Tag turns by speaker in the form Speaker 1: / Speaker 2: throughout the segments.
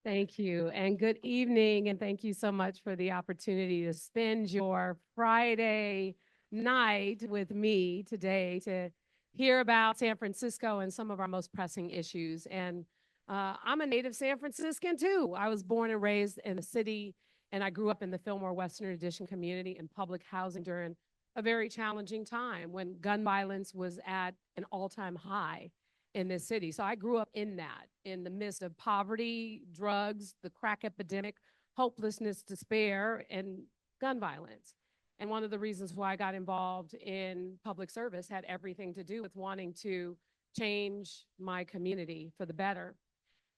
Speaker 1: Thank you, and good evening, and thank you so much for the opportunity to spend your Friday night with me today to hear about San Francisco and some of our most pressing issues. And I'm a native San Franciscan too. I was born and raised in the city, and I grew up in the Fillmore Western Addition community in public housing during a very challenging time when gun violence was at an all-time high in this city. So I grew up in that, in the midst of poverty, drugs, the crack epidemic, hopelessness, despair, and gun violence. And one of the reasons why I got involved in public service had everything to do with wanting to change my community for the better.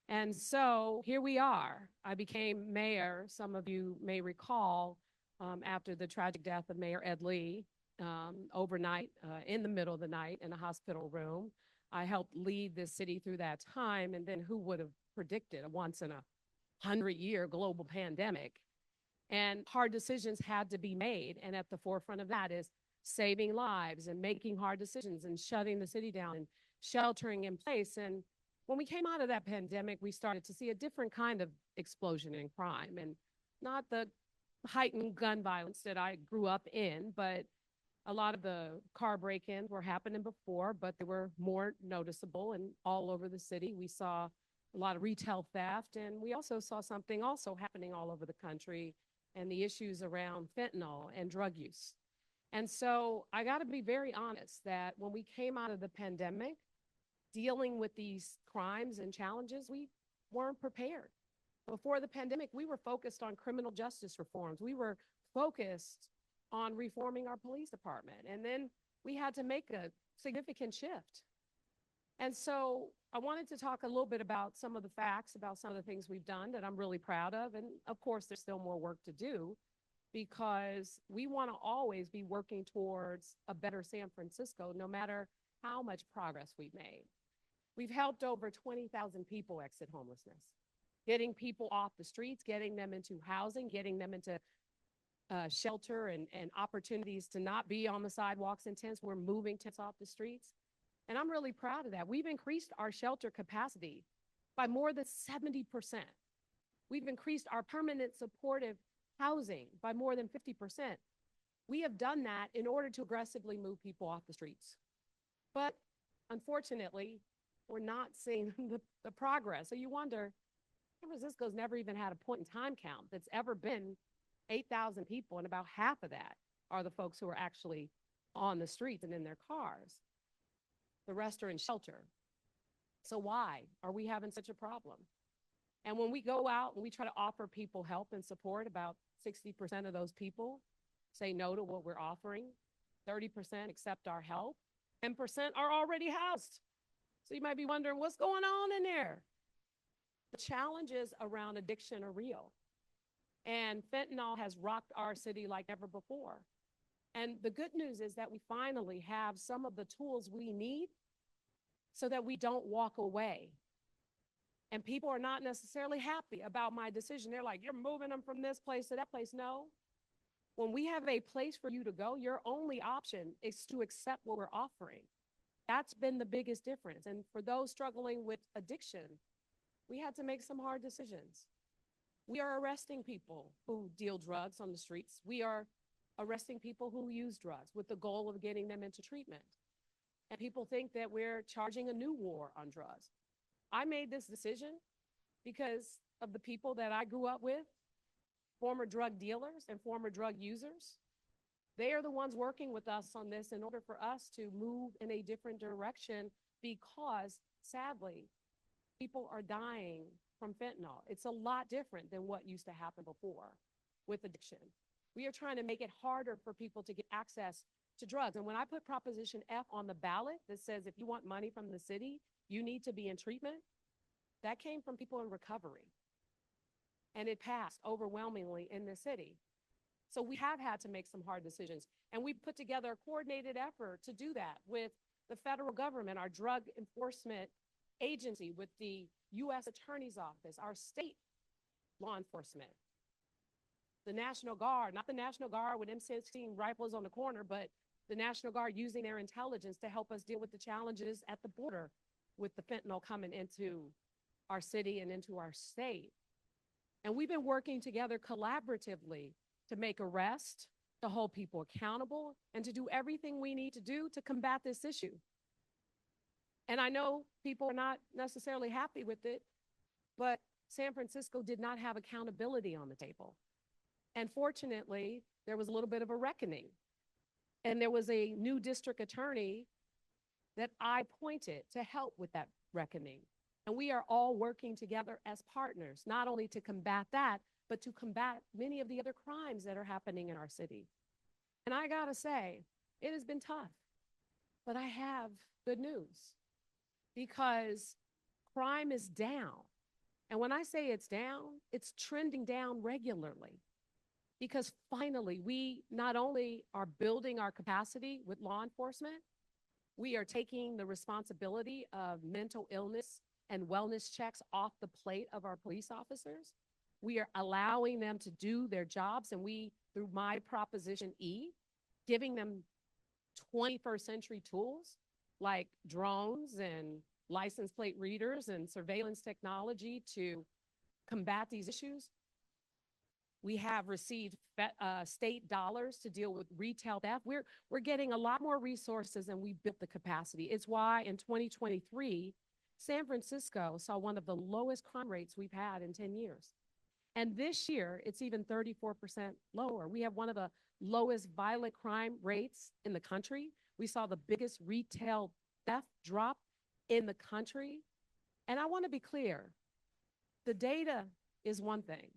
Speaker 1: And so here we are. I became mayor, some of you may recall, after the tragic death of Mayor Ed Lee overnight, in the middle of the night in a hospital room. I helped lead this city through that time. And then who would have predicted a once in a 100-year global pandemic? And hard decisions had to be made. And at the forefront of that is saving lives and making hard decisions and shutting the city down and sheltering in place. And when we came out of that pandemic, we started to see a different kind of explosion in crime, and not the heightened gun violence that I grew up in, but a lot of the car break-ins were happening before, but they were more noticeable and all over the city. We saw a lot of retail theft, and we also saw something also happening all over the country, and the issues around fentanyl and drug use. And so I got to be very honest that when we came out of the pandemic, dealing with these crimes and challenges, we weren't prepared. Before the pandemic, we were focused on criminal justice reforms. We were focused on reforming our police department. And then we had to make a significant shift. And so I wanted to talk a little bit about some of the facts, about some of the things we've done that I'm really proud of. And of course, there's still more work to do because we want to always be working towards a better San Francisco, no matter how much progress we've made. We've helped over 20,000 people exit homelessness, getting people off the streets, getting them into housing, getting them into shelter and opportunities to not be on the sidewalks in tents. We're moving tents off the streets. And I'm really proud of that. We've increased our shelter capacity by more than 70%. We've increased our permanent supportive housing by more than 50%. We have done that in order to aggressively move people off the streets. But unfortunately, we're not seeing the progress. So you wonder, San Francisco's never even had a point in time count that's ever been 8,000 people, and about half of that are the folks who are actually on the streets and in their cars. The rest are in shelter. So why are we having such a problem? And when we go out and we try to offer people help and support, about 60% of those people say no to what we're offering. 30% accept our help. 10% are already housed. So you might be wondering, what's going on in there? The challenges around addiction are real. And fentanyl has rocked our city like never before. And the good news is that we finally have some of the tools we need so that we don't walk away. And people are not necessarily happy about my decision. They're like, you're moving them from this place to that place. No. When we have a place for you to go, your only option is to accept what we're offering. That's been the biggest difference. And for those struggling with addiction, we had to make some hard decisions. We are arresting people who deal drugs on the streets. We are arresting people who use drugs with the goal of getting them into treatment. And people think that we're charging a new war on drugs. I made this decision because of the people that I grew up with, former drug dealers and former drug users. They are the ones working with us on this in order for us to move in a different direction because, sadly, people are dying from fentanyl. It's a lot different than what used to happen before with addiction. We are trying to make it harder for people to get access to drugs. And when I put Proposition F on the ballot that says if you want money from the city, you need to be in treatment, that came from people in recovery. And it passed overwhelmingly in the city. So we have had to make some hard decisions. And we put together a coordinated effort to do that with the federal government, our drug enforcement agency, with the U.S. Attorney's Office, our state law enforcement, the National Guard, not the National Guard with M16 rifles on the corner, but the National Guard using their intelligence to help us deal with the challenges at the border with the fentanyl coming into our city and into our state. And we've been working together collaboratively to make arrests, to hold people accountable, and to do everything we need to do to combat this issue. And I know people are not necessarily happy with it, but San Francisco did not have accountability on the table. And fortunately, there was a little bit of a reckoning. And there was a new district attorney that I appointed to help with that reckoning. And we are all working together as partners, not only to combat that, but to combat many of the other crimes that are happening in our city. And I gotta say, it has been tough, but I have good news because crime is down. And when I say it's down, it's trending down regularly because finally we not only are building our capacity with law enforcement, we are taking the responsibility of mental illness and wellness checks off the plate of our police officers. We are allowing them to do their jobs, and we, through my Proposition E, giving them 21st century tools like drones and license plate readers and surveillance technology to combat these issues. We have received state dollars to deal with retail theft. We're getting a lot more resources and we built the capacity. It's why in 2023, San Francisco saw one of the lowest crime rates we've had in 10 years. And this year, it's even 34% lower. We have one of the lowest violent crime rates in the country. We saw the biggest retail theft drop in the country. And I want to be clear, the data is one thing.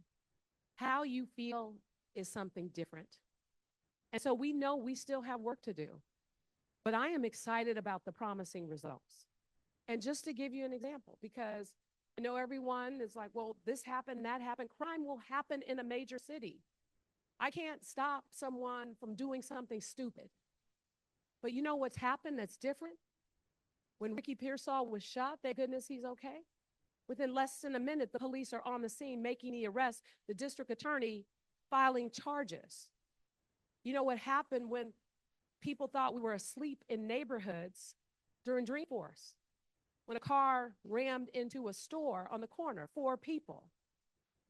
Speaker 1: How you feel is something different. And so we know we still have work to do. But I am excited about the promising results. And just to give you an example, because I know everyone is like, well, this happened, that happened. Crime will happen in a major city. I can't stop someone from doing something stupid. But you know what's happened that's different? When Ricky Pearsall was shot, thank goodness he's okay. Within less than a minute, the police are on the scene making the arrest, the district attorney filing charges. You know what happened when people thought we were asleep in neighborhoods during Dreamforce? When a car rammed into a store on the corner, 4 people.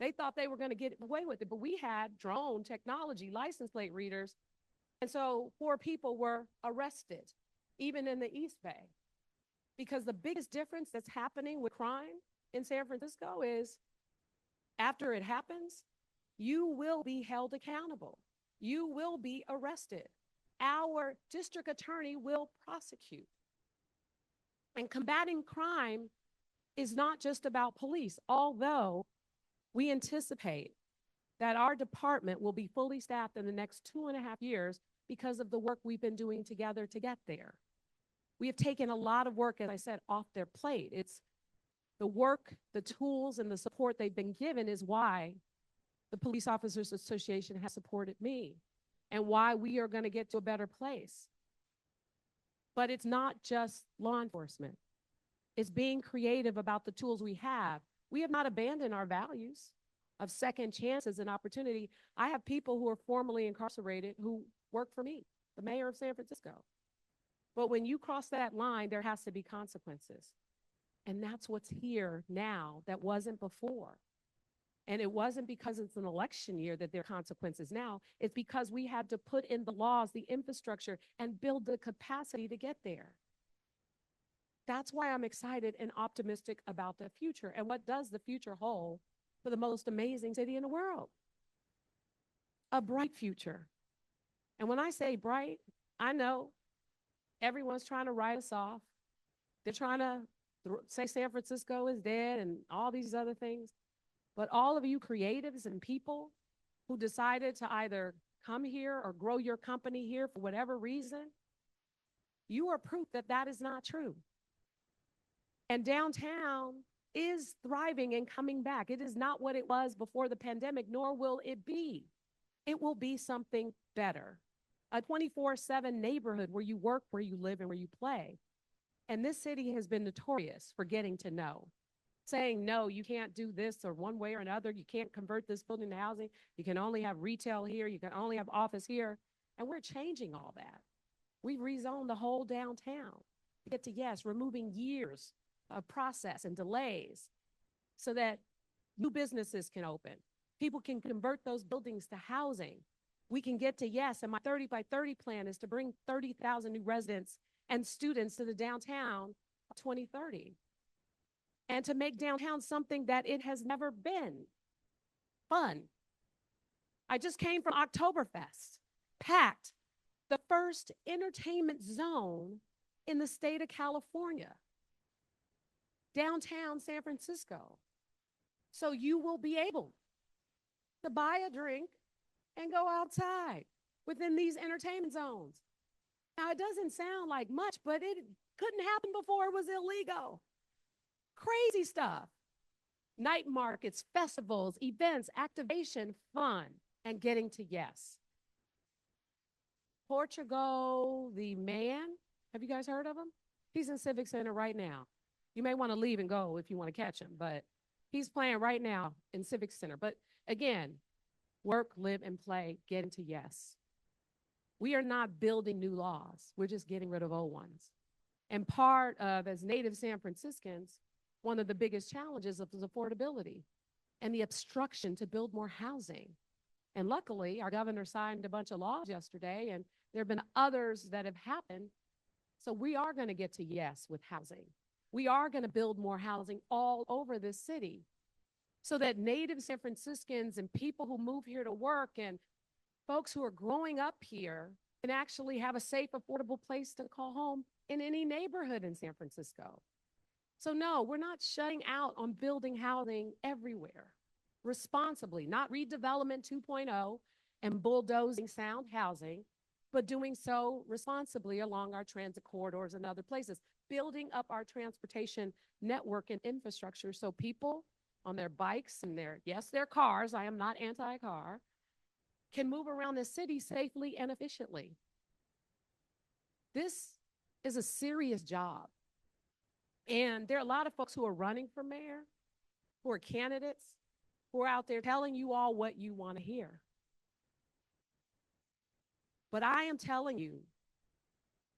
Speaker 1: They thought they were going to get away with it, but we had drone technology, license plate readers, and so 4 people were arrested, even in the East Bay. Because the biggest difference that's happening with crime in San Francisco is after it happens, you will be held accountable. You will be arrested. Our district attorney will prosecute. And combating crime is not just about police, although we anticipate that our department will be fully staffed in the next 2.5 years because of the work we've been doing together to get there. We have taken a lot of work, as I said, off their plate. It's the work, the tools, and the support they've been given is why the Police Officers Association has supported me and why we are going to get to a better place. But it's not just law enforcement. It's being creative about the tools we have. We have not abandoned our values of second chances and opportunity. I have people who are formerly incarcerated who work for me, the mayor of San Francisco. But when you cross that line, there has to be consequences. And that's what's here now that wasn't before. And it wasn't because it's an election year that there are consequences now. It's because we had to put in the laws, the infrastructure, and build the capacity to get there. That's why I'm excited and optimistic about the future. And what does the future hold for the most amazing city in the world? A bright future. And when I say bright, I know everyone's trying to write us off. They're trying to say San Francisco is dead and all these other things. But all of you creatives and people who decided to either come here or grow your company here for whatever reason, you are proof that that is not true. And downtown is thriving and coming back. It is not what it was before the pandemic, nor will it be. It will be something better. A 24/7 neighborhood where you work, where you live, and where you play. And this city has been notorious for getting to know. Saying, no, you can't do this or one way or another. You can't convert this building to housing. You can only have retail here. You can only have office here. And we're changing all that. We've rezoned the whole downtown to get to, yes, removing years of process and delays so that new businesses can open, People can convert those buildings to housing. We can get to yes, and my 30 by 30 plan is to bring 30,000 new residents and students to the downtown by 2030, and to make downtown something that it has never been. Fun. I just came from Oktoberfest, packed, the first entertainment zone in the state of California, downtown San Francisco. So you will be able to buy a drink and go outside within these entertainment zones. Now, it doesn't sound like much, but it couldn't happen before it was illegal. Crazy stuff. Night markets, festivals, events, activation, fun, and getting to yes. Portugal, the man, have you guys heard of him? He's in Civic Center right now. You may want to leave and go if you want to catch him, but he's playing right now in Civic Center. But again, work, live, and play, getting to yes. We are not building new laws. We're just getting rid of old ones. And part of, as native San Franciscans, one of the biggest challenges is affordability and the obstruction to build more housing. And luckily, our governor signed a bunch of laws yesterday, and there have been others that have happened. So we are going to get to yes with housing. We are going to build more housing all over this city so that native San Franciscans and people who move here to work and folks who are growing up here can actually have a safe, affordable place to call home in any neighborhood in San Francisco. So no, we're not shutting out on building housing everywhere responsibly, not redevelopment 2.0 and bulldozing sound housing, but doing so responsibly along our transit corridors and other places, building up our transportation network and infrastructure so people on their bikes and their cars, I am not anti-car, can move around the city safely and efficiently. This is a serious job. And there are a lot of folks who are running for mayor, who are candidates, who are out there telling you all what you want to hear. But I am telling you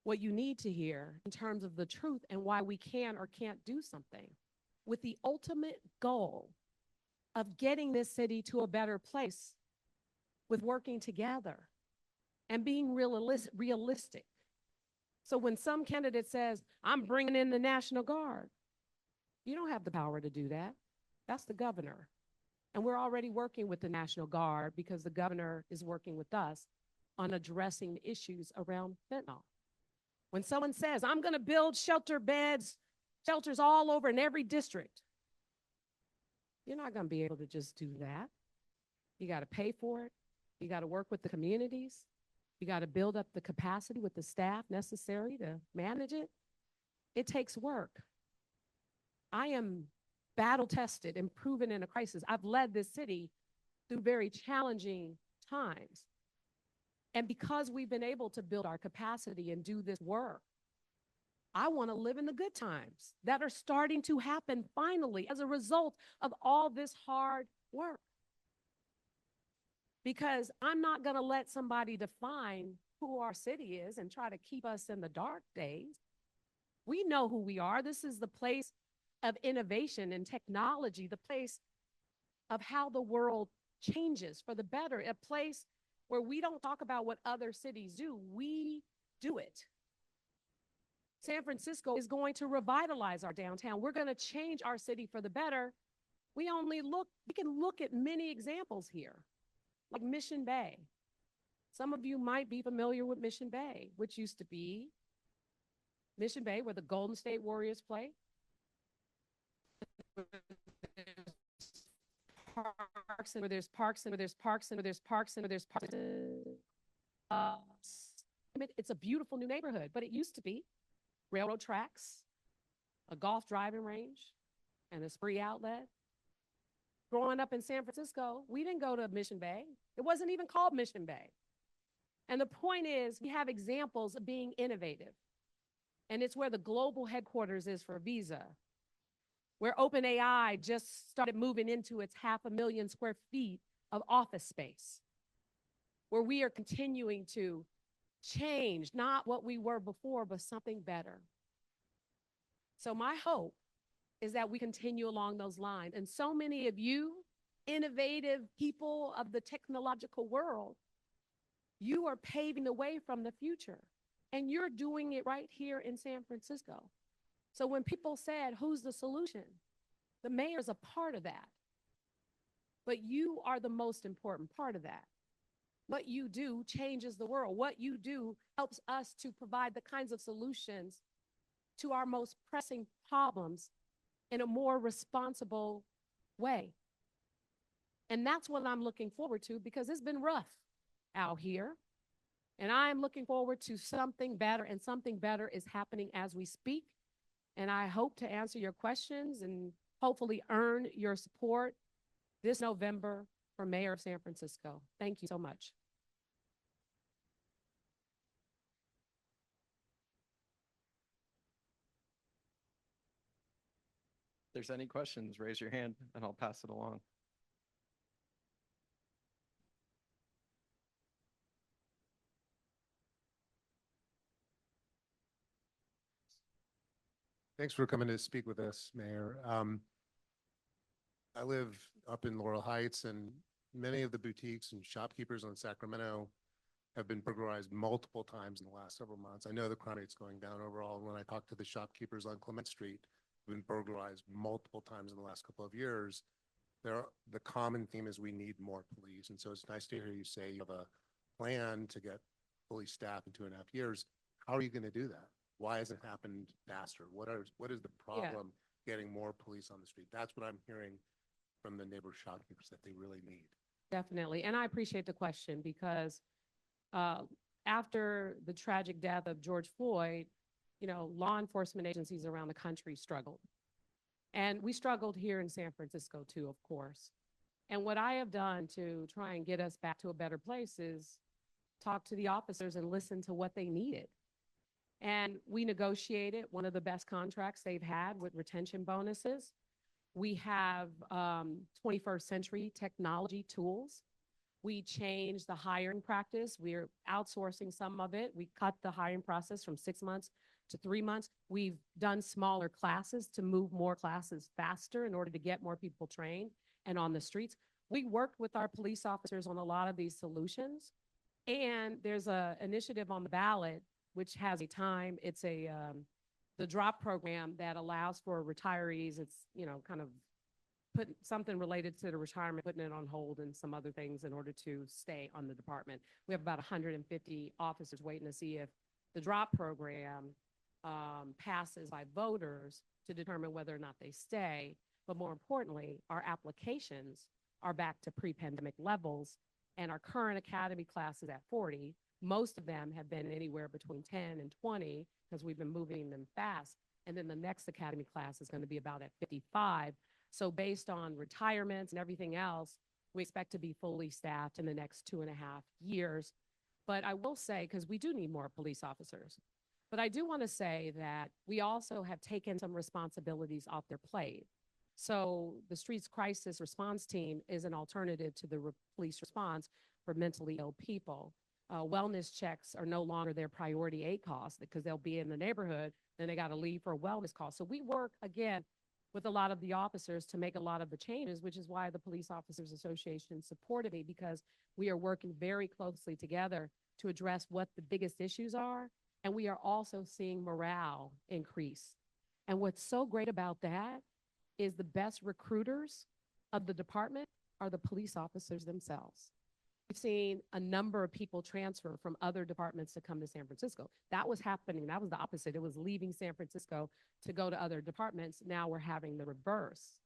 Speaker 1: what you need to hear in terms of the truth and why we can or can't do something, with the ultimate goal of getting this city to a better place with working together and being realistic. So when some candidate says, I'm bringing in the National Guard, you don't have the power to do that. That's the governor. And we're already working with the National Guard because the governor is working with us on addressing issues around fentanyl. When someone says, I'm going to build shelters all over in every district, you're not going to be able to just do that. You got to pay for it. You got to work with the communities. You got to build up the capacity with the staff necessary to manage it. It takes work. I am battle tested and proven in a crisis. I've led this city through very challenging times. And because we've been able to build our capacity and do this work, I want to live in the good times that are starting to happen finally as a result of all this hard work. Because I'm not going to let somebody define who our city is and try to keep us in the dark days. We know who we are. This is the place of innovation and technology, the place of how the world changes for the better, a place where we don't talk about what other cities do, we do it. San Francisco is going to revitalize our downtown. We're going to change our city for the better. We can look at many examples here, like Mission Bay. Some of you might be familiar with Mission Bay, which used to be Mission Bay, where the Golden State Warriors play. There's parks. It's a beautiful new neighborhood, but it used to be railroad tracks, a golf driving range, and a spree outlet. Growing up in San Francisco, we didn't go to Mission Bay. It wasn't even called Mission Bay. And the point is, we have examples of being innovative. And it's where the global headquarters is for Visa, where OpenAI just started moving into its 500,000 square feet of office space, where we are continuing to change, not what we were before, but something better. So my hope is that we continue along those lines. And so many of you innovative people of the technological world, you are paving the way from the future. And you're doing it right here in San Francisco. So when people said, who's the solution? The mayor's a part of that. But you are the most important part of that. What you do changes the world. What you do helps us to provide the kinds of solutions to our most pressing problems in a more responsible way. And that's what I'm looking forward to, because it's been rough out here. And I'm looking forward to something better, and something better is happening as we speak. And I hope to answer your questions and hopefully earn your support this November for Mayor of San Francisco. Thank you so much.
Speaker 2: If there's any questions, raise your hand and I'll pass it along.
Speaker 3: Thanks for coming to speak with us, Mayor. I live up in Laurel Heights, and many of the boutiques and shopkeepers in Sacramento have been burglarized multiple times in the last several months. I know the crime rate's going down overall. When I talk to the shopkeepers on Clement Street, who've been burglarized multiple times in the last couple of years, the common theme is we need more police. And so it's nice to hear you say you have a plan to get fully staffed in 2.5 years. How are you going to do that? Why hasn't it happened faster? What is the problem getting more police on the street? That's what I'm hearing from the neighbor shopkeepers that they really need.
Speaker 1: Definitely. And I appreciate the question, because after the tragic death of George Floyd, law enforcement agencies around the country struggled. And we struggled here in San Francisco too, of course. And what I have done to try and get us back to a better place is talk to the officers and listen to what they needed. And we negotiated one of the best contracts they've had with retention bonuses. We have 21st century technology tools. We changed the hiring practice. We're outsourcing some of it. We cut the hiring process from 6 months to 3 months. We've done smaller classes to move more classes faster in order to get more people trained and on the streets. We worked with our police officers on a lot of these solutions. And there's an initiative on the ballot which has a time. It's the drop program that allows for retirees. It's, kind of put something related to the retirement, putting it on hold and some other things in order to stay on the department. We have about 150 officers waiting to see if the drop program passes by voters to determine whether or not they stay. But more importantly, our applications are back to pre-pandemic levels, and our current academy class is at 40. Most of them have been anywhere between 10 and 20 because we've been moving them fast. And then the next academy class is going to be about at 55. So based on retirements and everything else, we expect to be fully staffed in the next 2.5 years. But I will say, because we do need more police officers, but I do want to say that we also have taken some responsibilities off their plate. So the Streets Crisis Response Team is an alternative to the police response for mentally ill people. Wellness checks are no longer their priority A cost because they'll be in the neighborhood, then they got to leave for a wellness call. So we work, again, with a lot of the officers to make a lot of the changes, which is why the Police Officers Association supported me, because we are working very closely together to address what the biggest issues are. And we are also seeing morale increase. And what's so great about that is the best recruiters of the department are the police officers themselves. We've seen a number of people transfer from other departments to come to San Francisco. That was happening. That was the opposite. It was leaving San Francisco to go to other departments. Now we're having the reverse.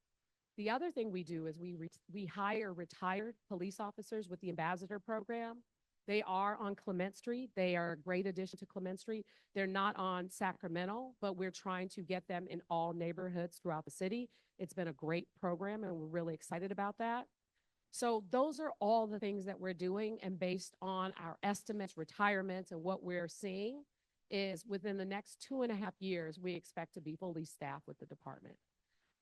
Speaker 1: The other thing we do is we hire retired police officers with the ambassador program. They are on Clement Street. They are a great addition to Clement Street. They're not on Sacramento, but we're trying to get them in all neighborhoods throughout the city. It's been a great program, and we're really excited about that. So those are all the things that we're doing, and based on our estimates, retirements, and what we're seeing is within the next 2.5 years, we expect to be fully staffed with the department.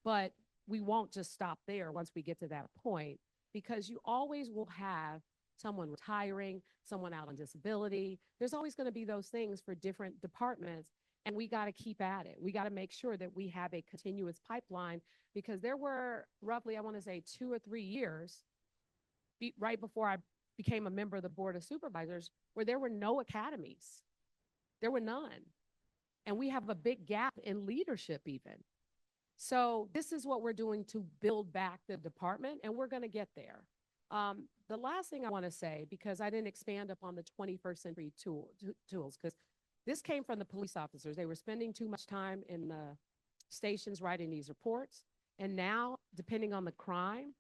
Speaker 1: But we won't just stop there once we get to that point, because you always will have someone retiring, someone out on disability. There's always going to be those things for different departments. And we got to keep at it. We got to make sure that we have a continuous pipeline, because there were roughly, I want to say, 2 or 3 years right before I became a member of the Board of Supervisors where there were no academies. There were none. And we have a big gap in leadership even. So this is what we're doing to build back the department, and we're going to get there. The last thing I want to say, because I didn't expand upon the 21st century tools, because this came from the police officers. They were spending too much time in the stations writing these reports. And now, depending on the crime,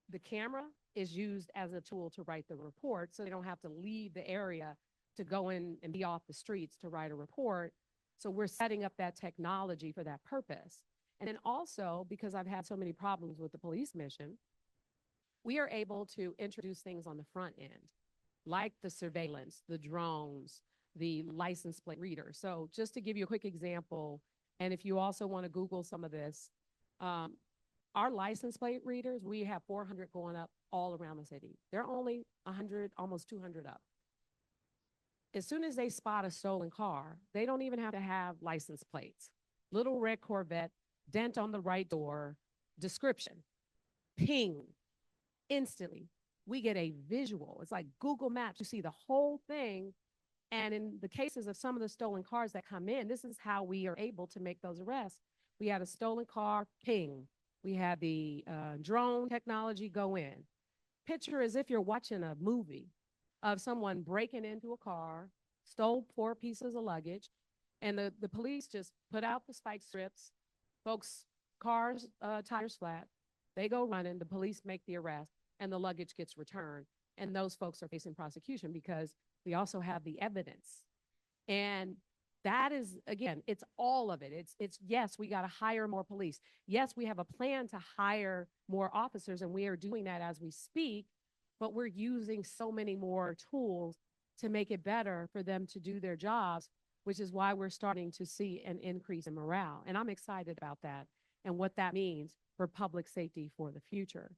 Speaker 1: the camera is used as a tool to write the report, so they don't have to leave the area to go in and be off the streets to write a report. So we're setting up that technology for that purpose. And then also, because I've had so many problems with the police mission, we are able to introduce things on the front end, like the surveillance, the drones, the license plate reader. So just to give you a quick example, and if you also want to Google some of this, our license plate readers, we have 400 going up all around the city. They're only 100, almost 200 up. As soon as they spot a stolen car, they don't even have to have license plates. Little red Corvette, dent on the right door, description, ping, instantly. We get a visual. It's like Google Maps. You see the whole thing. And in the cases of some of the stolen cars that come in, this is how we are able to make those arrests. We had a stolen car, ping. We had the drone technology go in. Picture as if you're watching a movie of someone breaking into a car, stole 4 pieces of luggage, and the police just put out the spike strips. Folks, cars, tires flat. They go running. The police make the arrest, and the luggage gets returned. And those folks are facing prosecution because we also have the evidence. And that is, again, it's all of it. It's yes, we got to hire more police. Yes, we have a plan to hire more officers, and we are doing that as we speak, but we're using so many more tools to make it better for them to do their jobs, which is why we're starting to see an increase in morale. And I'm excited about that and what that means for public safety for the future.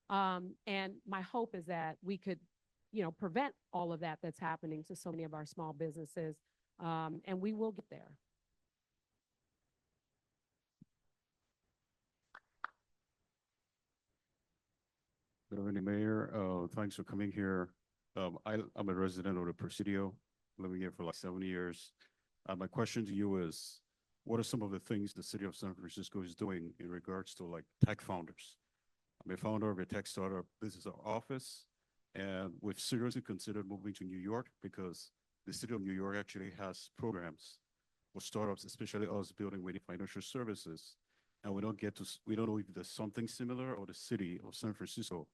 Speaker 1: And my hope is that we could, prevent all of that that's happening to so many of our small businesses, and we will get there.
Speaker 4: Good evening, Mayor. Thanks for coming here. I'm a resident of the Presidio, living here for like 7 years. My question to you is, what are some of the things the city of San Francisco is doing in regards to like tech founders? I'm a founder of a tech startup. This is our office, and we've seriously considered moving to New York because the city of New York actually has programs for startups, especially us building with financial services. And we don't know if there's something similar or the city of San Francisco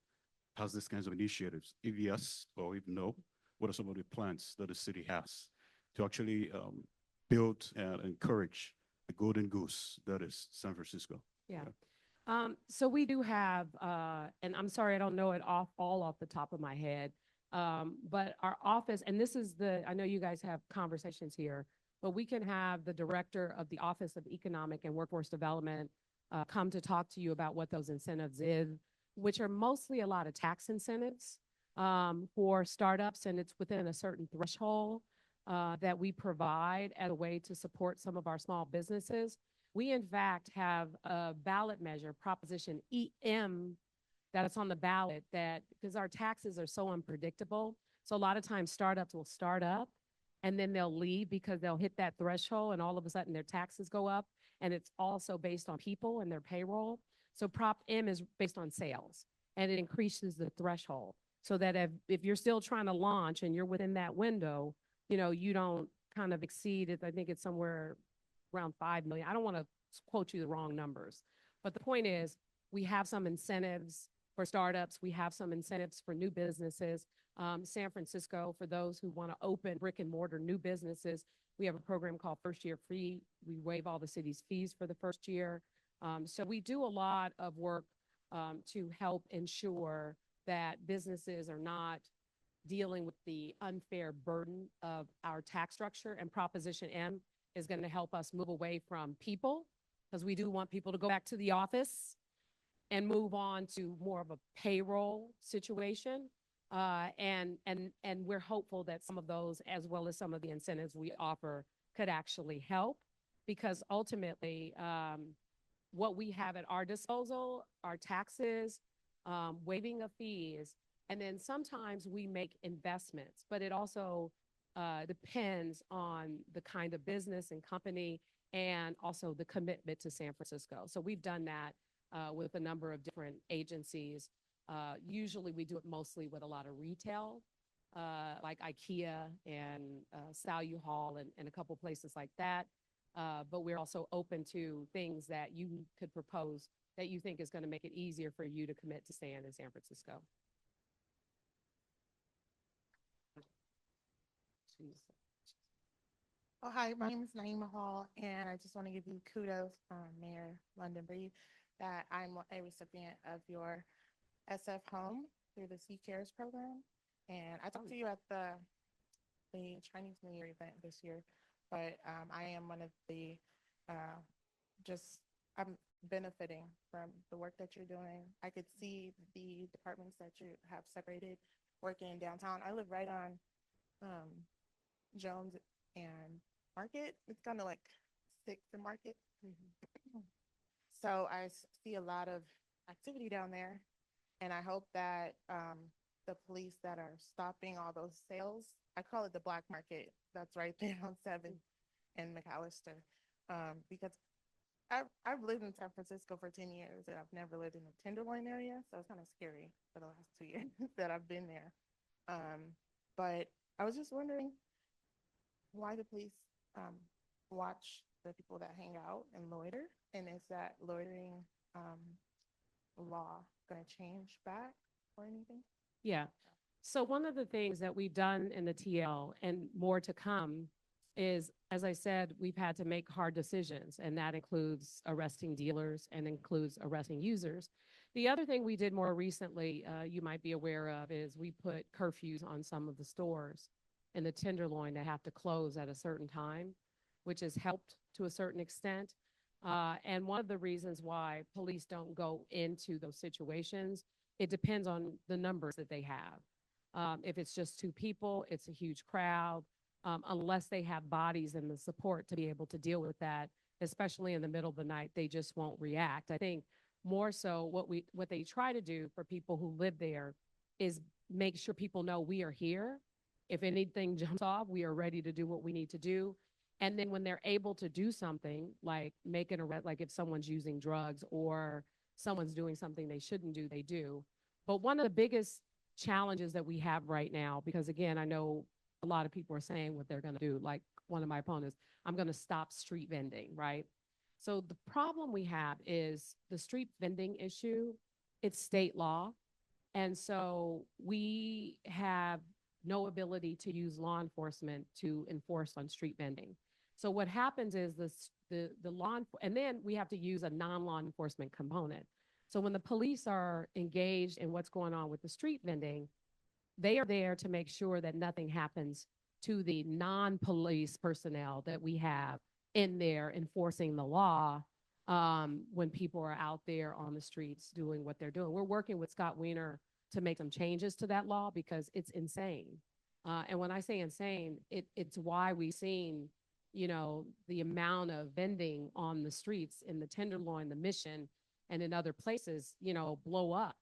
Speaker 4: has these kinds of initiatives. If yes, or if no, what are some of the plans that the city has to actually build and encourage the golden goose that is San Francisco?
Speaker 1: Yeah. So we do have, and I'm sorry, I don't know it all off the top of my head, but our office, and this is I know you guys have conversations here, but we can have the director of the Office of Economic and Workforce Development come to talk to you about what those incentives is, which are mostly a lot of tax incentives for startups, and it's within a certain threshold that we provide as a way to support some of our small businesses. We, in fact, have a ballot measure, Proposition EM, that it's on the ballot that, because our taxes are so unpredictable, so a lot of times startups will start up and then they'll leave because they'll hit that threshold and all of a sudden their taxes go up. And it's also based on people and their payroll. So Prop M is based on sales, and it increases the threshold so that if you're still trying to launch and you're within that window, you don't kind of exceed it. I think it's somewhere around 5 million. I don't want to quote you the wrong numbers, but the point is we have some incentives for startups. We have some incentives for new businesses. San Francisco, for those who want to open brick and mortar new businesses, we have a program called First Year Free. We waive all the city's fees for the first year. So we do a lot of work to help ensure that businesses are not dealing with the unfair burden of our tax structure. And Proposition M is going to help us move away from people, because we do want people to go back to the office and move on to more of a payroll situation. And we're hopeful that some of those, as well as some of the incentives we offer, could actually help, because ultimately, what we have at our disposal are taxes, waiving of fees, and then sometimes we make investments, but it also depends on the kind of business and company and also the commitment to San Francisco. So we've done that with a number of different agencies. Usually we do it mostly with a lot of retail, like IKEA and Salue Hall and a couple places like that. But we're also open to things that you could propose that you think is going to make it easier for you to commit to staying in San Francisco.
Speaker 5: Oh, hi, my name is Naima Hall, and I just want to give you kudos, Mayor London Breed, that I'm a recipient of your SF Home through the Sea Cares program. And I talked to you at the Chinese New Year event this year, but I am one of the, I'm benefiting from the work that you're doing. I could see the departments that you have separated working in downtown. I live right on Jones and Market. It's kind of like 6th and Market. So I see a lot of activity down there, and I hope that the police that are stopping all those sales, I call it the black market, that's right there on 7th and McAllister, because I've lived in San Francisco for 10 years, and I've never lived in the Tenderloin area, so it's kind of scary for the last 2 years that I've been there. But I was just wondering why the police watch the people that hang out and loiter, and is that loitering law going to change back or anything?
Speaker 1: Yeah. So one of the things that we've done in the TL and more to come is, as I said, we've had to make hard decisions, and that includes arresting dealers and includes arresting users. The other thing we did more recently, you might be aware of, is we put curfews on some of the stores in the Tenderloin that have to close at a certain time, which has helped to a certain extent. And one of the reasons why police don't go into those situations, it depends on the numbers that they have. If it's just 2 people, it's a huge crowd. Unless they have bodies and the support to be able to deal with that, especially in the middle of the night, they just won't react. I think more so what they try to do for people who live there is make sure people know we are here. If anything jumps off, we are ready to do what we need to do. And then when they're able to do something like make an arrest, like if someone's using drugs or someone's doing something they shouldn't do, they do. But one of the biggest challenges that we have right now, because again, I know a lot of people are saying what they're going to do, like one of my opponents, I'm going to stop street vending, right? So the problem we have is the street vending issue, it's state law. And so we have no ability to use law enforcement to enforce on street vending. So what happens is the law, and then we have to use a non-law enforcement component. So when the police are engaged in what's going on with the street vending, they are there to make sure that nothing happens to the non-police personnel that we have in there enforcing the law when people are out there on the streets doing what they're doing. We're working with Scott Wiener to make some changes to that law because it's insane. And when I say insane, it's why we've seen, the amount of vending on the streets in the Tenderloin, the Mission, and in other places, blow up.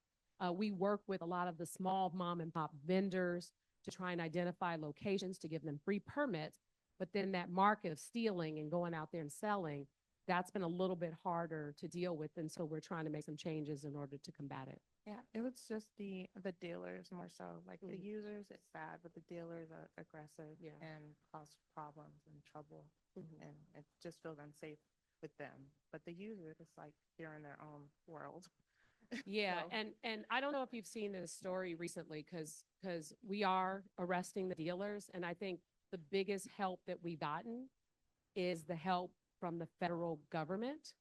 Speaker 1: We work with a lot of the small mom and pop vendors to try and identify locations to give them free permits. But then that market of stealing and going out there and selling, that's been a little bit harder to deal with. And so we're trying to make some changes in order to combat it.
Speaker 5: Yeah, it was just the dealers more so. Like the users, it's bad, but the dealers are aggressive and cause problems and trouble, and it just feels unsafe with them. But the users, it's like they're in their own world.
Speaker 1: Yeah,
Speaker 5: So-
Speaker 1: and I don't know if you've seen this story recently, because we are arresting the dealers, and I think the biggest help that we've gotten is the help from the federal government,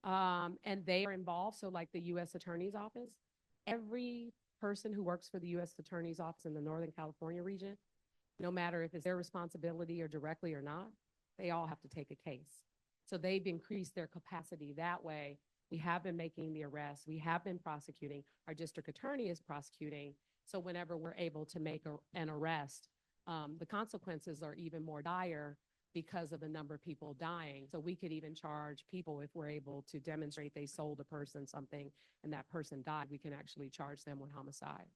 Speaker 1: and they are involved. So like the U.S. Attorney's Office, every person who works for the U.S. Attorney's Office in the Northern California region, no matter if it's their responsibility or directly or not, they all have to take a case. So they've increased their capacity that way. We have been making the arrests. We have been prosecuting. Our district attorney is prosecuting. So whenever we're able to make an arrest, the consequences are even more dire because of the number of people dying. So we could even charge people if we're able to demonstrate they sold a person something and that person died, we can actually charge them with homicide.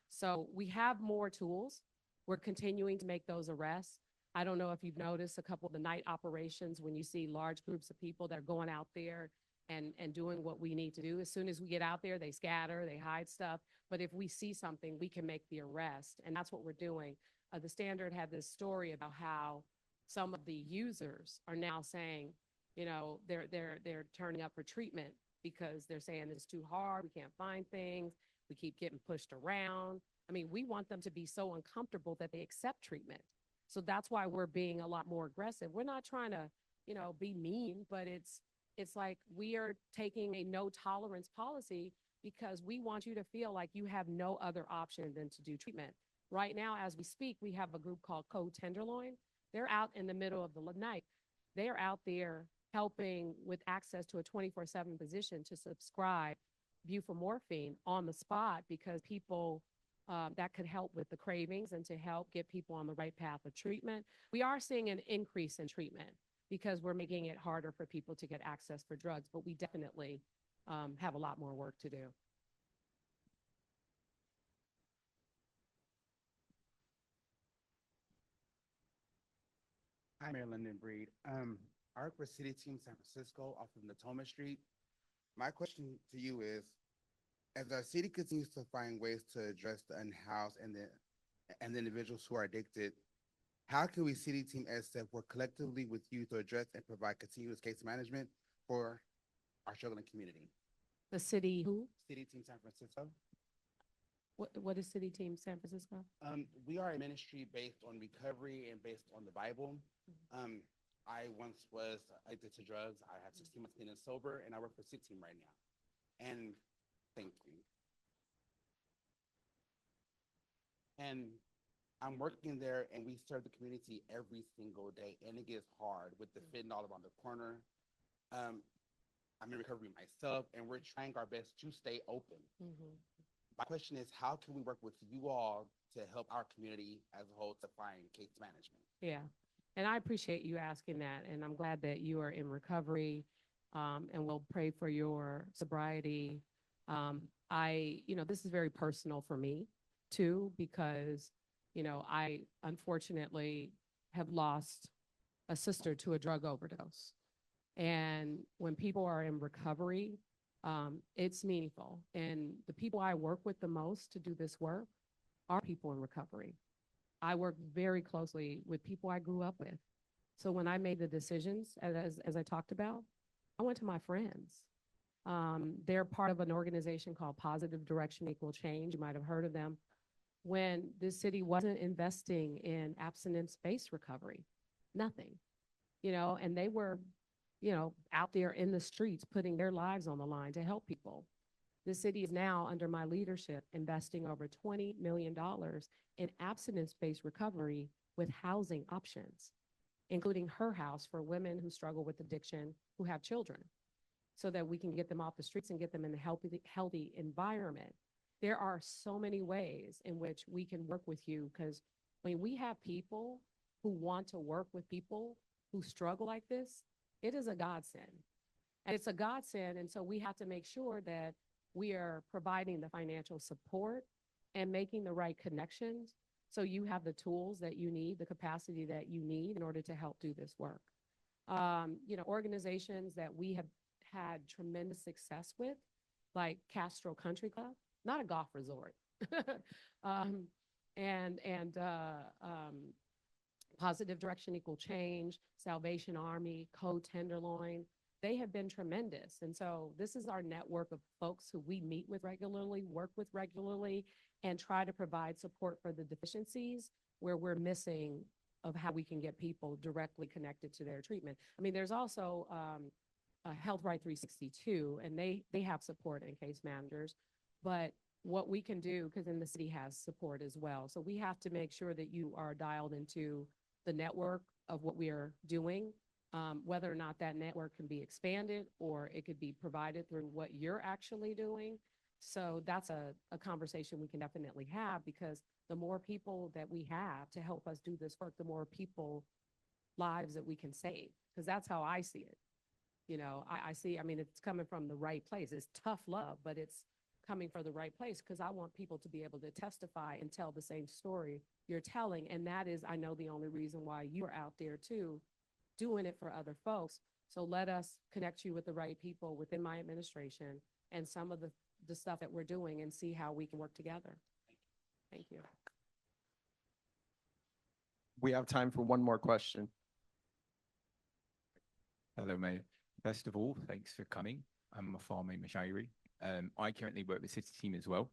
Speaker 1: So we have more tools. We're continuing to make those arrests. I don't know if you've noticed a couple of the night operations when you see large groups of people that are going out there and doing what we need to do. As soon as we get out there, they scatter, they hide stuff. But if we see something, we can make the arrest. And that's what we're doing. The Standard had this story about how some of the users are now saying, you know, they're turning up for treatment because they're saying it's too hard, we can't find things, we keep getting pushed around. I mean, we want them to be so uncomfortable that they accept treatment. So that's why we're being a lot more aggressive. We're not trying to, you know, be mean, but it's like we are taking a no tolerance policy because we want you to feel like you have no other option than to do treatment. Right now, as we speak, we have a group called Code Tenderloin. They're out in the middle of the night. They're out there helping with access to a 24/7 position to subscribe buprenorphine on the spot because people that could help with the cravings and to help get people on the right path of treatment. We are seeing an increase in treatment because we're making it harder for people to get access for drugs, but we definitely have a lot more work to do.
Speaker 6: Hi, Mayor London Breed. I work for City Team San Francisco off of Natoma Street. My question to you is, as our city continues to find ways to address the unhoused and the individuals who are addicted, how can we City Team SF work collectively with you to address and provide continuous case management for our struggling community?
Speaker 1: The city who?
Speaker 6: City Team San Francisco.
Speaker 1: What is City Team San Francisco?
Speaker 6: We are a ministry based on recovery and based on the Bible. I once was addicted to drugs. I have 16 months clean and sober, and I work for City Team right now. And thank you. And I'm working there, and we serve the community every single day, and it gets hard with the fentanyl around the corner. I'm in recovery myself, and we're trying our best to stay open. My question is, how can we work with you all to help our community as a whole to find case management?
Speaker 1: Yeah, and I appreciate you asking that, and I'm glad that you are in recovery, and we'll pray for your sobriety. This is very personal for me too, because, I unfortunately have lost a sister to a drug overdose. And when people are in recovery, it's meaningful. And the people I work with the most to do this work are people in recovery. I work very closely with people I grew up with. So when I made the decisions, as I talked about, I went to my friends. They're part of an organization called Positive Direction Equal Change. You might have heard of them. When this city wasn't investing in abstinence-based recovery, nothing, and they were, out there in the streets putting their lives on the line to help people. The city is now, under my leadership, investing over $20 million in abstinence-based recovery with housing options, including Her House for women who struggle with addiction, who have children, so that we can get them off the streets and get them in a healthy environment. There are so many ways in which we can work with you, because when we have people who want to work with people who struggle like this, it is a godsend. And it's a godsend, and so we have to make sure that we are providing the financial support and making the right connections so you have the tools that you need, the capacity that you need in order to help do this work. Organizations that we have had tremendous success with, like Castro Country Club, not a golf resort, and Positive Direction Equal Change, Salvation Army, Code Tenderloin, they have been tremendous. And so this is our network of folks who we meet with regularly, work with regularly, and try to provide support for the deficiencies where we're missing of how we can get people directly connected to their treatment. I mean, there's also Health Right 362, and they have support and case managers. But what we can do, because then the city has support as well. So we have to make sure that you are dialed into the network of what we are doing, whether or not that network can be expanded or it could be provided through what you're actually doing. So that's a conversation we can definitely have, because the more people that we have to help us do this work, the more people lives that we can save, because that's how I see it. You know, I see, I mean, it's coming from the right place. It's tough love, but it's coming from the right place because I want people to be able to testify and tell the same story you're telling. And that is, I know, the only reason why you're out there too, doing it for other folks. So let us connect you with the right people within my administration and some of the stuff that we're doing and see how we can work together. Thank you.
Speaker 2: We have time for one more question.
Speaker 7: Hello, Mayor. First of all, thanks for coming. I'm Mafame Mashairi. I currently work with City Team as well.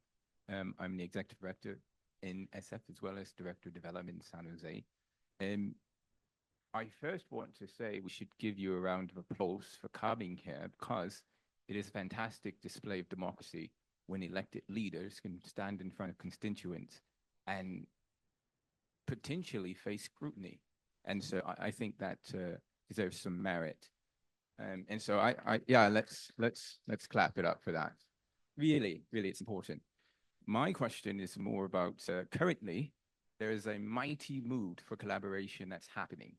Speaker 7: I'm the executive director in SF as well as director of development in San Jose. I first want to say we should give you a round of applause for coming here because it is a fantastic display of democracy when elected leaders can stand in front of constituents and potentially face scrutiny. And so I think that deserves some merit. And so yeah, let's clap it up for that. Really, it's important. My question is more about currently, there is a mighty mood for collaboration that's happening.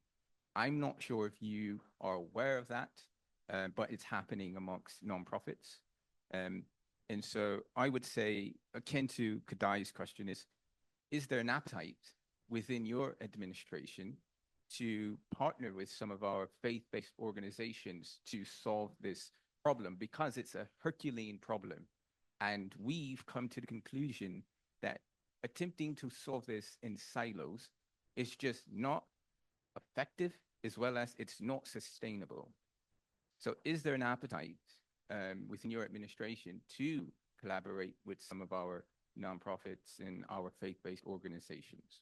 Speaker 7: I'm not sure if you are aware of that, but it's happening amongst nonprofits. And so I would say, akin to Kadai's question is there an appetite within your administration to partner with some of our faith-based organizations to solve this problem? Because it's a Herculean problem. And we've come to the conclusion that attempting to solve this in silos is just not effective, as well as it's not sustainable. So is there an appetite within your administration to collaborate with some of our nonprofits and our faith-based organizations?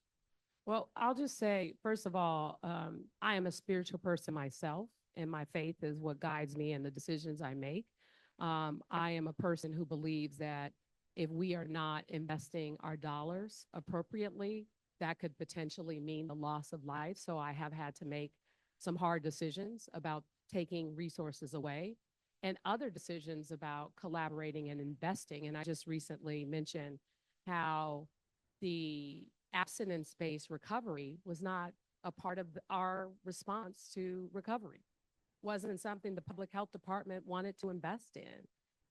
Speaker 1: Well, I'll just say, first of all, I am a spiritual person myself, and my faith is what guides me in the decisions I make. I am a person who believes that if we are not investing our dollars appropriately, that could potentially mean the loss of life. So I have had to make some hard decisions about taking resources away and other decisions about collaborating and investing. And I just recently mentioned how the abstinence-based recovery was not a part of our response to recovery. Wasn't something the public health department wanted to invest in.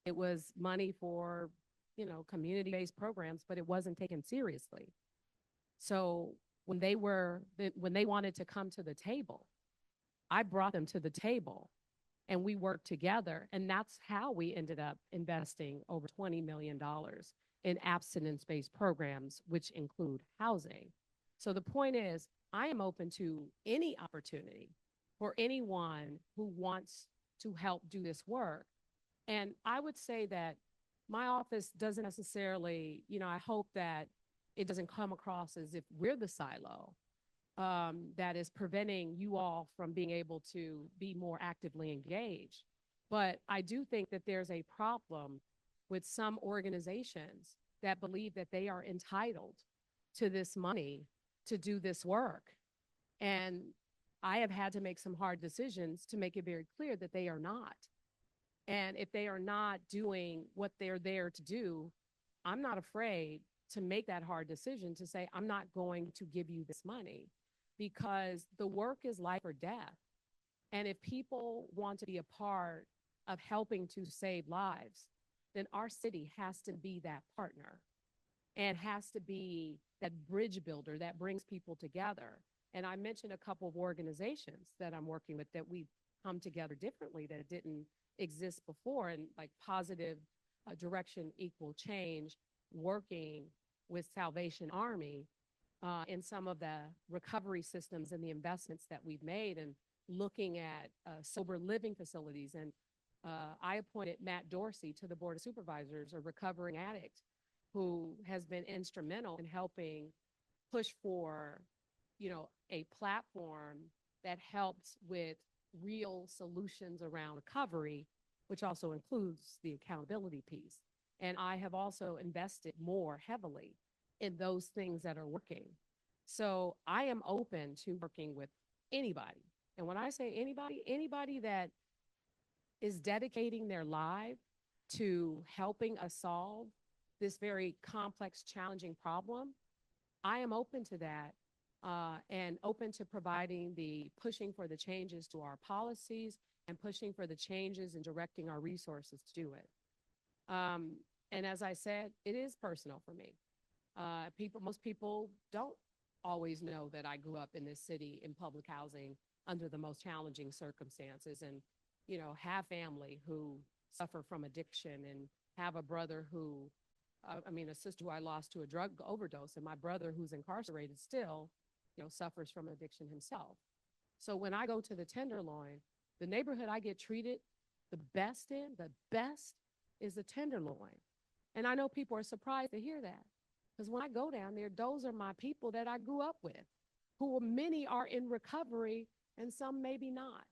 Speaker 1: It was money for, you know, community-based programs, but it wasn't taken seriously. So when they wanted to come to the table, I brought them to the table and we worked together. And that's how we ended up investing over $20 million in abstinence-based programs, which include housing. So the point is, I am open to any opportunity for anyone who wants to help do this work. And I would say that my office doesn't necessarily, you know, I hope that it doesn't come across as if we're the silo that is preventing you all from being able to be more actively engaged. But I do think that there's a problem with some organizations that believe that they are entitled to this money to do this work. And I have had to make some hard decisions to make it very clear that they are not. And if they are not doing what they're there to do, I'm not afraid to make that hard decision to say, I'm not going to give you this money, because the work is life or death. And if people want to be a part of helping to save lives, then our city has to be that partner and has to be that bridge builder that brings people together. And I mentioned a couple of organizations that I'm working with that we've come together differently that didn't exist before, and like Positive Direction Equal Change, working with Salvation Army in some of the recovery systems and the investments that we've made, and looking at sober living facilities. And I appointed Matt Dorsey to the Board of Supervisors, a recovering addict who has been instrumental in helping push for, you know, a platform that helps with real solutions around recovery, which also includes the accountability piece. And I have also invested more heavily in those things that are working. So I am open to working with anybody. And when I say anybody, anybody that is dedicating their life to helping us solve this very complex, challenging problem, I am open to that. and open to providing the pushing for the changes to our policies and pushing for the changes and directing our resources to do it. And as I said, it is personal for me. Most people don't always know that I grew up in this city in public housing under the most challenging circumstances, and, you know, have family who suffer from addiction, and have a brother who, a sister who I lost to a drug overdose, and my brother who's incarcerated still, you know, suffers from addiction himself. So when I go to the Tenderloin, the neighborhood I get treated the best is the Tenderloin. And I know people are surprised to hear that, because when I go down there, those are my people that I grew up with, who many are in recovery and some maybe not.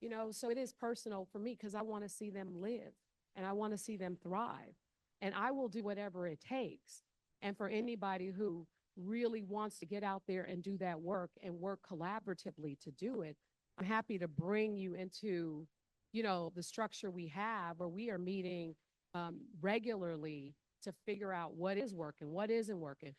Speaker 1: You know, so it is personal for me because I want to see them live and I want to see them thrive. And I will do whatever it takes. And for anybody who really wants to get out there and do that work and work collaboratively to do it, I'm happy to bring you into, you know, the structure we have where we are meeting regularly to figure out what is working, what isn't working,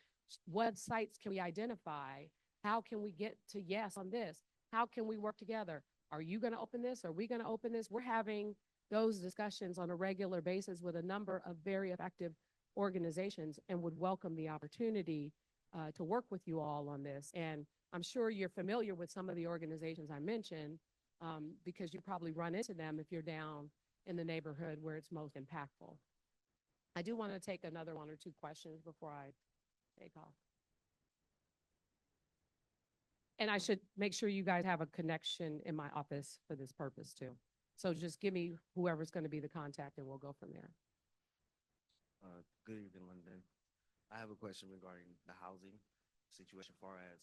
Speaker 1: what sites can we identify, how can we get to yes on this, how can we work together, are you going to open this, are we going to open this? We're having those discussions on a regular basis with a number of very effective organizations, and would welcome the opportunity to work with you all on this. And I'm sure you're familiar with some of the organizations I mentioned, because you probably run into them if you're down in the neighborhood where it's most impactful. I do want to take another one or two questions before I take off. And I should make sure you guys have a connection in my office for this purpose too. So just give me whoever's going to be the contact and we'll go from there.
Speaker 8: Good evening, London. I have a question regarding the housing situation as far as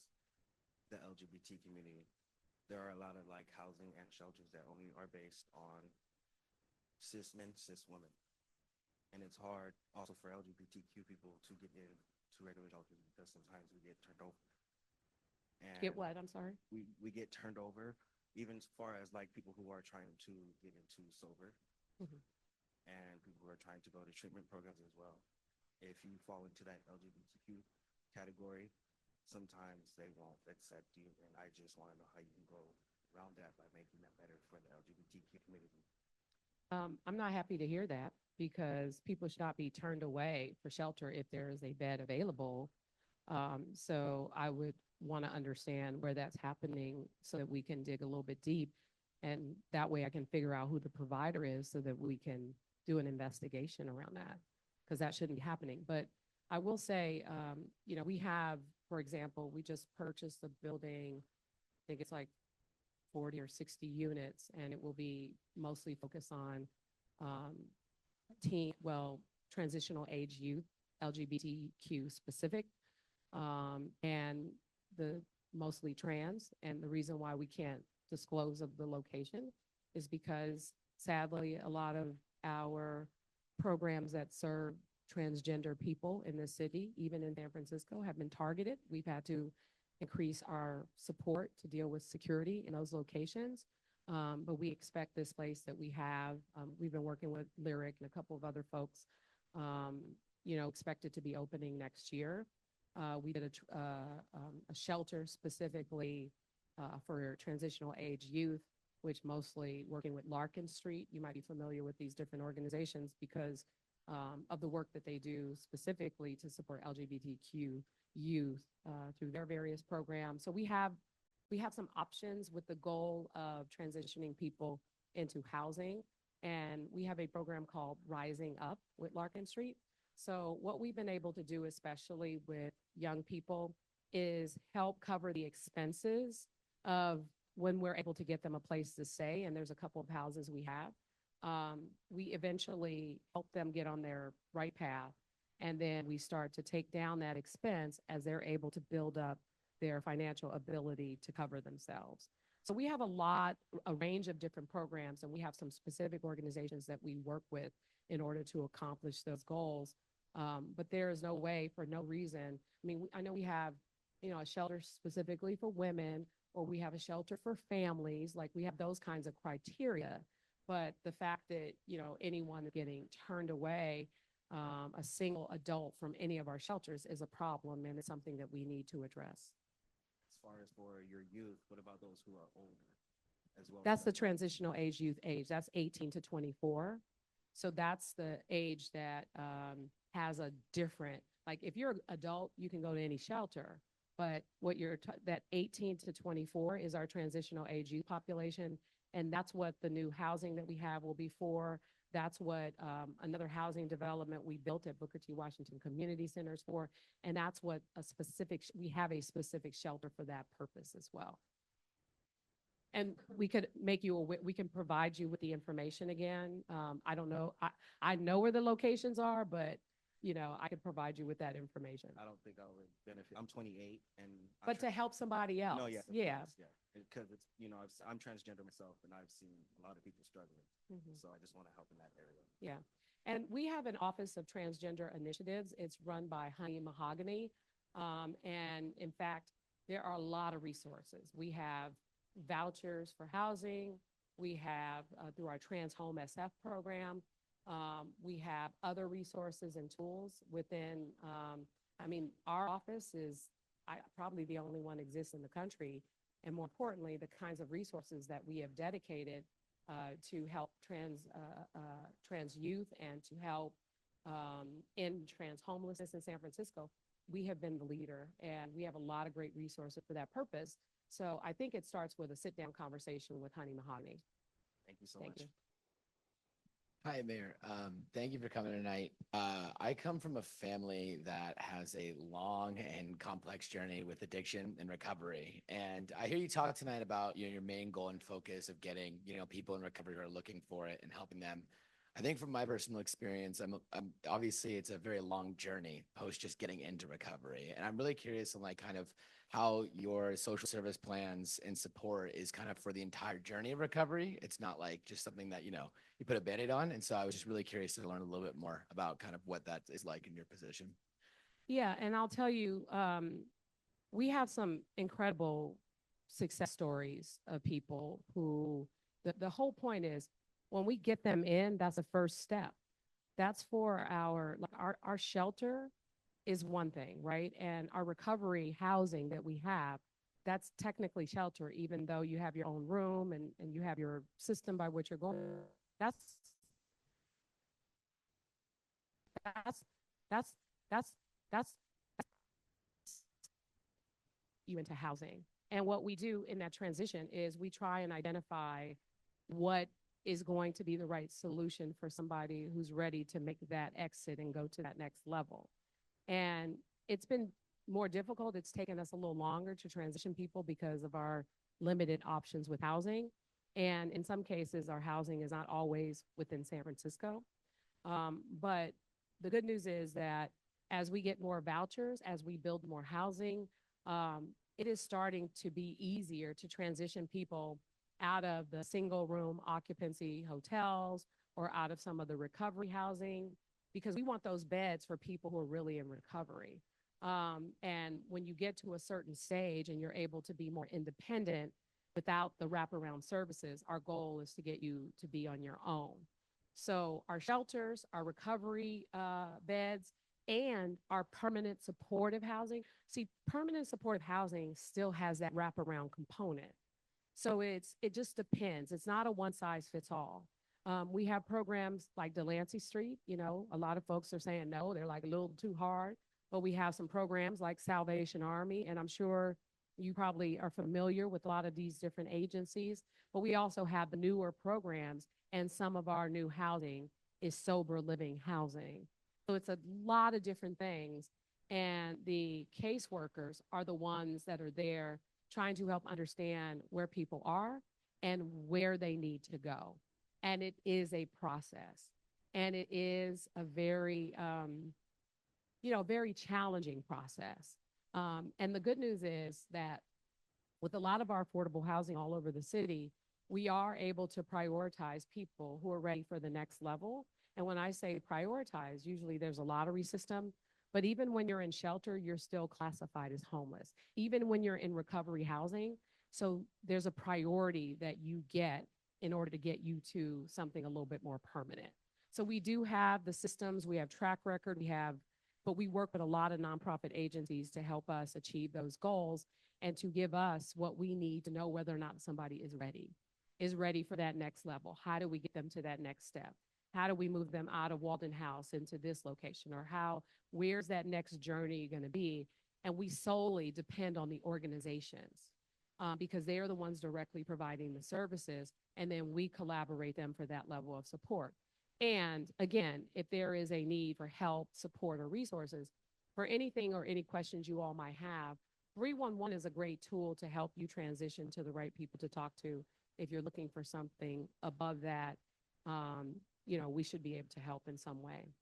Speaker 8: the LGBT community. There are a lot of like housing and shelters that only are based on cis men, cis women. And it's hard also for LGBTQ people to get into regular shelters because sometimes we get turned over. And
Speaker 1: Get what? I'm sorry.
Speaker 8: we get turned over, even as far as like people who are trying to get into sober.
Speaker 1: Mhm.
Speaker 8: And people who are trying to go to treatment programs as well. If you fall into that LGBTQ category, sometimes they won't accept you. And I just want to know how you can go around that by making that better for the LGBTQ community.
Speaker 1: I'm not happy to hear that, because people should not be turned away for shelter if there is a bed available. So I would want to understand where that's happening so that we can dig a little bit deep. And that way I can figure out who the provider is so that we can do an investigation around that, because that shouldn't be happening. But I will say, you know, we have, for example, we just purchased a building, I think it's like 40 or 60 units, and it will be mostly focused on transitional age youth, LGBTQ specific, and the mostly trans. And the reason why we can't disclose of the location is because sadly a lot of our programs that serve transgender people in the city, even in San Francisco, have been targeted. We've had to increase our support to deal with security in those locations. But we expect this place that we have, we've been working with Lyric and a couple of other folks, you know, expected to be opening next year. We did a shelter specifically for transitional age youth, which mostly working with Larkin Street. You might be familiar with these different organizations because of the work that they do specifically to support LGBTQ youth through their various programs. So we have some options with the goal of transitioning people into housing. And we have a program called Rising Up with Larkin Street. So what we've been able to do, especially with young people, is help cover the expenses of when we're able to get them a place to stay. And there's a couple of houses we have. We eventually help them get on their right path. And then we start to take down that expense as they're able to build up their financial ability to cover themselves. So we have a range of different programs, and we have some specific organizations that we work with in order to accomplish those goals. But there is no way, for no reason. I mean, I know we have, you know, a shelter specifically for women, or we have a shelter for families, like we have those kinds of criteria. But the fact that, you know, anyone getting turned away, a single adult from any of our shelters is a problem, and it's something that we need to address.
Speaker 8: far as for your youth, what about those who are older as well?
Speaker 1: That's the transitional age, youth age. That's 18 to 24. So that's the age that has a different, like if you're an adult, you can go to any shelter. But what that 18 to 24 is our transitional age youth population. And that's what the new housing that we have will be for. That's what another housing development we built at Booker T. Washington Community Centers for. And that's what we have a specific shelter for that purpose as well. And we could make you aware, we can provide you with the information again. I don't know, I know where the locations are, but I could provide you with that information.
Speaker 8: I don't think I would benefit. I'm 28 and.
Speaker 1: But to help somebody else.
Speaker 8: No, yes, of
Speaker 1: Yeah.
Speaker 8: course, yeah. Because it's, I'm transgender myself and I've seen a lot of people struggling.
Speaker 1: Mhm.
Speaker 8: So I just want to help in that area.
Speaker 1: Yeah. And we have an Office of Transgender Initiatives. It's run by Honey Mahogany. And in fact, there are a lot of resources. We have vouchers for housing. We have, through our Trans Home SF program, we have other resources and tools within, our office is probably the only one exists in the country. And more importantly, the kinds of resources that we have dedicated to help trans youth and to help end trans homelessness in San Francisco, we have been the leader, and we have a lot of great resources for that purpose. So I think it starts with a sit-down conversation with Honey Mahogany.
Speaker 8: Thank you so
Speaker 1: Thank
Speaker 8: much.
Speaker 1: you.
Speaker 9: Hi, Mayor. Thank you for coming tonight. I come from a family that has a long and complex journey with addiction and recovery. And I hear you talk tonight about your main goal and focus of getting people in recovery who are looking for it and helping them. I think from my personal experience, I'm obviously it's a very long journey post just getting into recovery, and I'm really curious on kind of how your social service plans and support is kind of for the entire journey of recovery. It's not like just something that you put a Band-Aid on, and so I was just really curious to learn a little bit more about kind of what that is like in your position.
Speaker 1: Yeah, and I'll tell you, we have some incredible success stories of people who the whole point is when we get them in, that's the first step. That's for our shelter is one thing, right? And our recovery housing that we have, that's technically shelter, even though you have your own room and you have your system by which you're going. That's that's that's you into housing. And what we do in that transition is we try and identify what is going to be the right solution for somebody who's ready to make that exit and go to that next level. And it's been more difficult. It's taken us a little longer to transition people because of our limited options with housing. And in some cases, our housing is not always within San Francisco. But the good news is that as we get more vouchers, as we build more housing, it is starting to be easier to transition people out of the single room occupancy hotels or out of some of the recovery housing, because we want those beds for people who are really in recovery. And when you get to a certain stage and you're able to be more independent without the wraparound services, our goal is to get you to be on your own. So our shelters, our recovery beds, and our permanent supportive housing. See, permanent supportive housing still has that wraparound component. So it just depends. It's not a one size fits all. We have programs like Delancey Street. A lot of folks are saying no, they're like a little too hard. But we have some programs like Salvation Army, and I'm sure you probably are familiar with a lot of these different agencies. But we also have the newer programs, and some of our new housing is sober living housing. So it's a lot of different things. And the caseworkers are the ones that are there trying to help understand where people are and where they need to go. And it is a process. And it is a very, very challenging process. And the good news is that with a lot of our affordable housing all over the city, we are able to prioritize people who are ready for the next level. And when I say prioritize, usually there's a lottery system. But even when you're in shelter, you're still classified as homeless. Even when you're in recovery housing, so there's a priority that you get in order to get you to something a little bit more permanent. So we do have the systems, we have track record, we have but we work with a lot of nonprofit agencies to help us achieve those goals and to give us what we need to know whether or not somebody is ready for that next level. How do we get them to that next step? How do we move them out of Walden House into this location? Or where's that next journey going to be? And we solely depend on the organizations because they are the ones directly providing the services. And then we collaborate them for that level of support. And again, if there is a need for help, support, or resources for anything or any questions you all might have, 311 is a great tool to help you transition to the right people to talk to. If you're looking for something above that, we should be able to help in some way.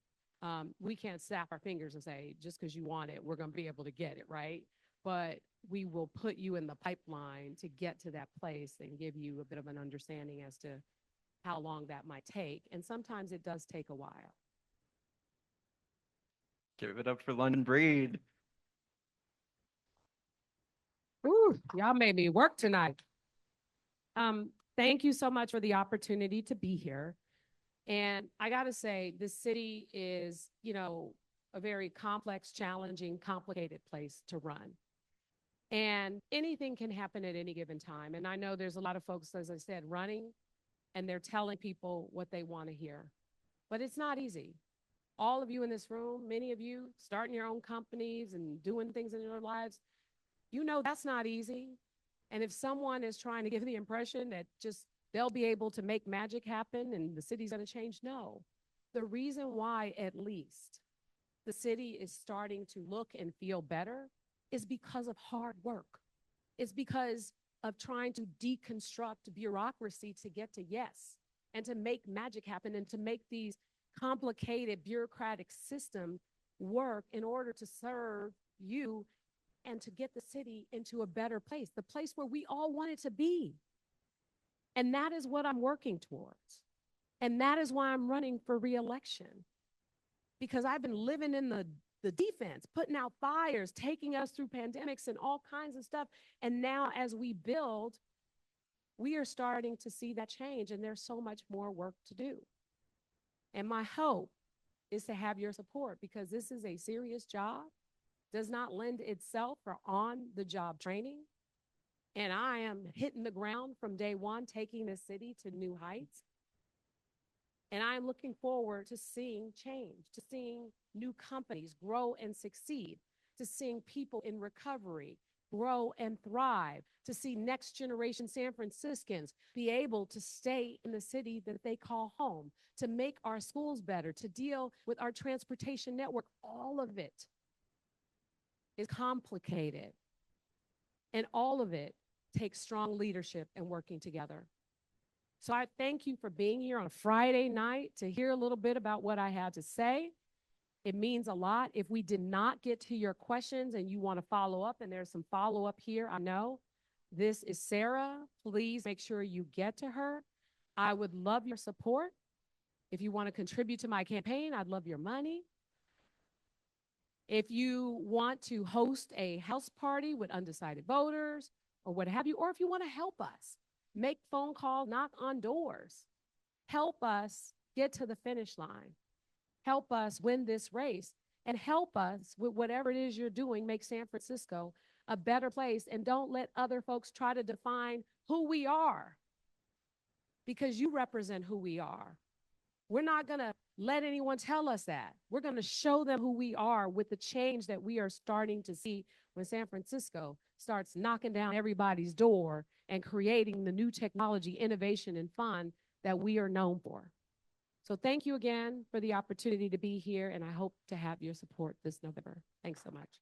Speaker 1: We can't snap our fingers and say, just because you want it, we're going to be able to get it, right? But we will put you in the pipeline to get to that place and give you a bit of an understanding as to how long that might take. And sometimes it does take a while.
Speaker 2: Give it up for London Breed.
Speaker 1: Ooh, y'all made me work tonight. Thank you so much for the opportunity to be here. And I got to say, this city is, a very complex, challenging, complicated place to run. And anything can happen at any given time. And I know there's a lot of folks, as I said, running, and they're telling people what they want to hear. But it's not easy. All of you in this room, many of you starting your own companies and doing things in your lives, that's not easy. And if someone is trying to give the impression that just they'll be able to make magic happen and the city's going to change, no. The reason why, at least, the city is starting to look and feel better is because of hard work. It's because of trying to deconstruct bureaucracy to get to yes and to make magic happen and to make these complicated bureaucratic systems work in order to serve you and to get the city into a better place, the place where we all want it to be. And that is what I'm working towards. And that is why I'm running for re-election. Because I've been living in the defense, putting out fires, taking us through pandemics and all kinds of stuff. And now as we build, we are starting to see that change, and there's so much more work to do. And my hope is to have your support, because this is a serious job, does not lend itself for on-the-job training. And I am hitting the ground from day one, taking this city to new heights. And I'm looking forward to seeing change, to seeing new companies grow and succeed, to seeing people in recovery grow and thrive, to see next generation San Franciscans be able to stay in the city that they call home, to make our schools better, to deal with our transportation network. All of it is complicated. And all of it takes strong leadership and working together. So I thank you for being here on a Friday night to hear a little bit about what I had to say. It means a lot. If we did not get to your questions and you want to follow up, and there's some follow up here, I know. This is Sarah. Please make sure you get to her. I would love your support. If you want to contribute to my campaign, I'd love your money. If you want to host a house party with undecided voters or what have you, or if you want to help us, make phone calls, knock on doors, help us get to the finish line, help us win this race, and help us with whatever it is you're doing, make San Francisco a better place. And don't let other folks try to define who we are, because you represent who we are. We're not going to let anyone tell us that. We're going to show them who we are with the change that we are starting to see when San Francisco starts knocking down everybody's door and creating the new technology, innovation, and fun that we are known for. So thank you again for the opportunity to be here, and I hope to have your support this November. Thanks so much.